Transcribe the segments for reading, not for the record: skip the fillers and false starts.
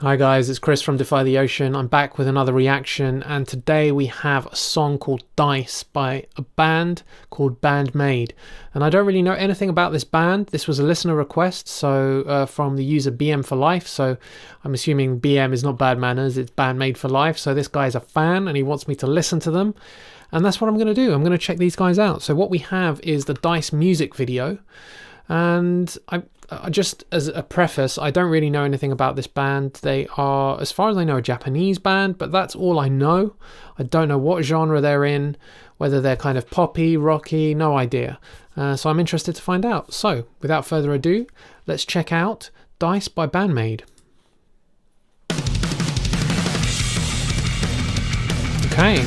Hi guys, it's Chris from Defy the Ocean. I'm back with another reaction, and today we have a song called Dice by a band called MAID. And I don't really know anything about this band. This was a listener request, so from the user BM for Life. So I'm assuming BM is not bad manners, it's MAID for Life. So this guy's a fan and he wants me to listen to them. And that's what I'm going to do. I'm going to check these guys out. So what we have is the Dice music video. And I just as a preface, I don't really know anything about this band. They are, as far as I know, a Japanese band, but that's all I know. I don't know what genre they're in, whether they're kind of poppy, rocky, no idea. So I'm interested to find out. So without further ado, let's check out Dice by MAID. Okay,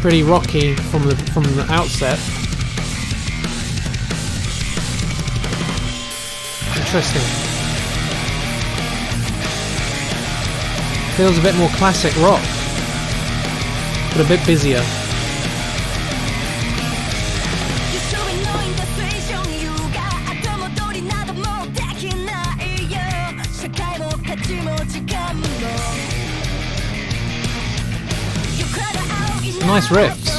pretty rocky from the outset. Interesting. Feels a bit more classic rock, but a bit busier. Nice riffs.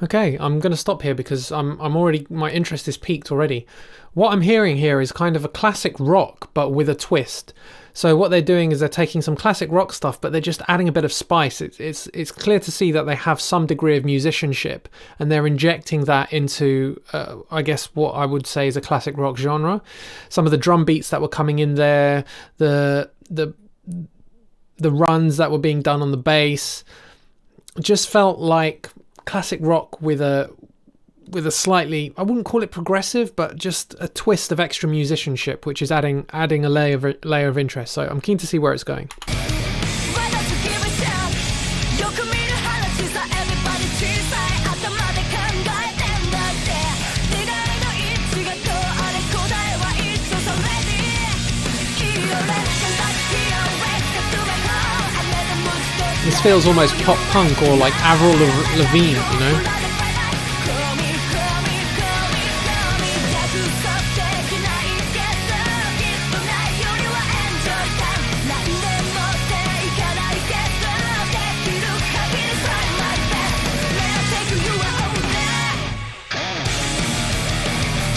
Okay, I'm going to stop here because I'm already, my interest is piqued already. What I'm hearing here is kind of a classic rock, but with a twist. So what they're doing is they're taking some classic rock stuff, but they're just adding a bit of spice. It's clear to see that they have some degree of musicianship, and they're injecting that into, I guess, what I would say is a classic rock genre. Some of the drum beats that were coming in there, the runs that were being done on the bass, just felt like classic rock with a slightly, I wouldn't call it progressive, but just a twist of extra musicianship, which is adding a layer of interest. So I'm keen to see where it's going. This feels almost pop punk or like Avril Lavigne, you know?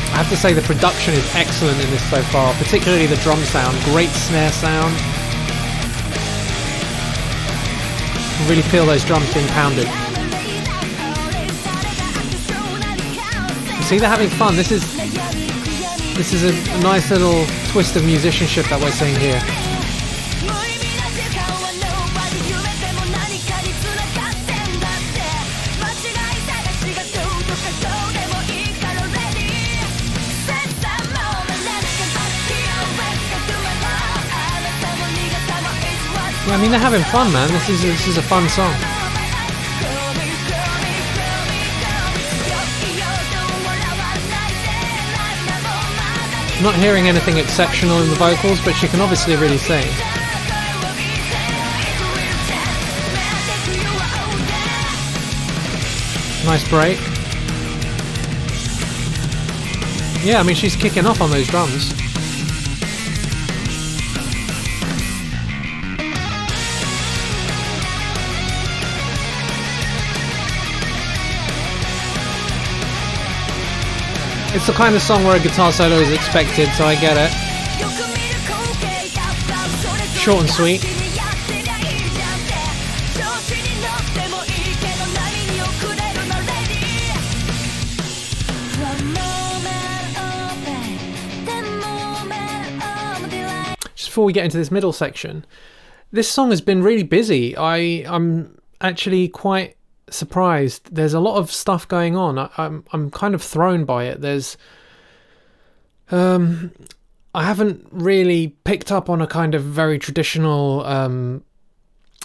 I have to say the production is excellent in this so far, particularly the drum sound, great snare sound. I really feel those drums being pounded. You see, they're having fun. This is a nice little twist of musicianship that we're seeing here. Yeah, I mean, they're having fun, man. This is a fun song. Not hearing anything exceptional in the vocals, but she can obviously really sing. Nice break. Yeah, I mean, she's kicking off on those drums. It's the kind of song where a guitar solo is expected, so I get it. Short and sweet. Just before we get into this middle section, this song has been really busy. I'm actually quite surprised. There's a lot of stuff going on. I'm kind of thrown by it. There's I haven't really picked up on a kind of very traditional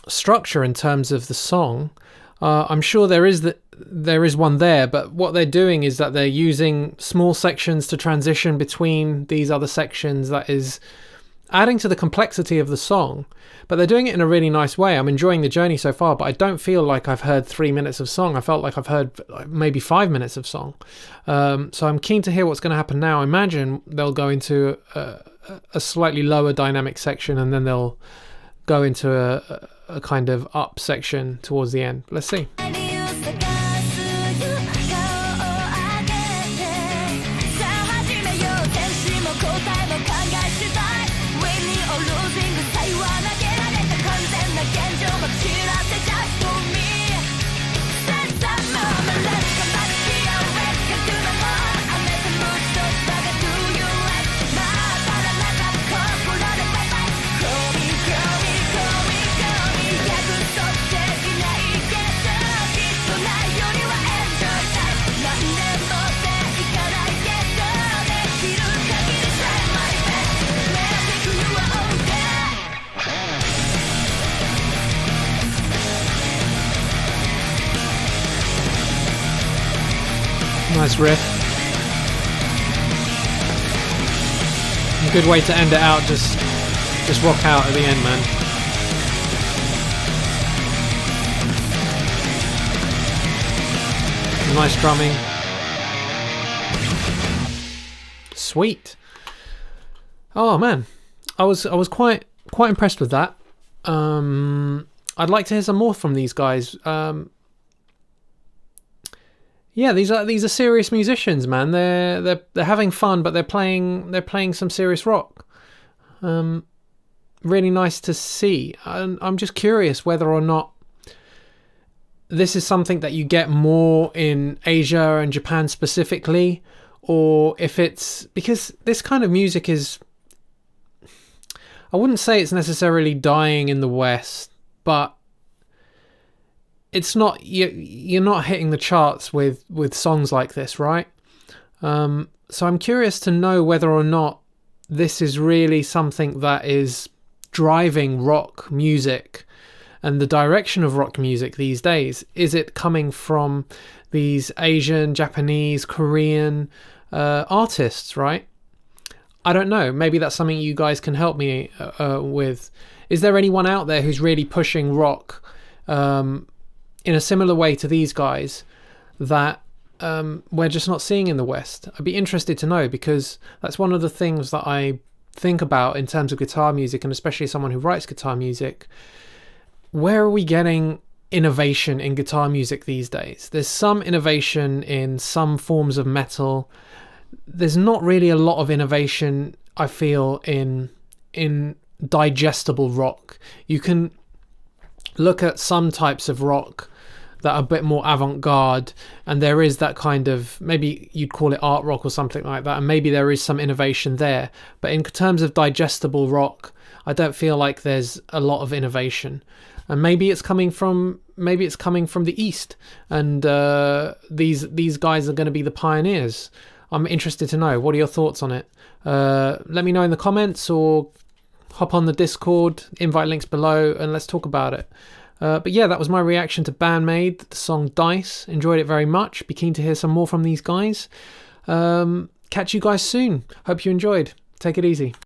structure in terms of the song. I'm sure there is one there, but what they're doing is that they're using small sections to transition between these other sections that is adding to the complexity of the song, but they're doing it in a really nice way. I'm enjoying the journey so far, but I don't feel like I've heard 3 minutes of song. I felt like I've heard maybe 5 minutes of song. So I'm keen to hear what's going to happen now. I imagine they'll go into a slightly lower dynamic section, and then they'll go into a kind of up section towards the end. Let's see. Nice riff. A good way to end it out. Just rock out at the end, man. Nice drumming. Sweet. Oh man, I was quite impressed with that. I'd like to hear some more from these guys. Yeah, these are serious musicians, man. They're having fun, but they're playing some serious rock. Really nice to see. I'm just curious whether or not this is something that you get more in Asia and Japan specifically, or if it's because this kind of music is, I wouldn't say it's necessarily dying in the West, but it's not, you're not hitting the charts with songs like this, right? So I'm curious to know whether or not this is really something that is driving rock music and the direction of rock music these days. Is it coming from these Asian, Japanese, Korean artists, right? I don't know. Maybe that's something you guys can help me with. Is there anyone out there who's really pushing rock in a similar way to these guys that we're just not seeing in the West? I'd be interested to know, because that's one of the things that I think about in terms of guitar music, and especially someone who writes guitar music. Where are we getting innovation in guitar music these days? There's some innovation in some forms of metal. There's not really a lot of innovation, I feel, in digestible rock. You can look at some types of rock that are a bit more avant-garde, and there is that kind of, maybe you'd call it art rock or something like that, and maybe there is some innovation there. But in terms of digestible rock, I don't feel like there's a lot of innovation. And maybe it's coming from the East, and these guys are going to be the pioneers. I'm interested to know. What are your thoughts on it? Let me know in the comments, or hop on the Discord, invite links below, and let's talk about it. But yeah, that was my reaction to Band MAID, the song Dice. Enjoyed it very much. Be keen to hear some more from these guys. Catch you guys soon. Hope you enjoyed. Take it easy.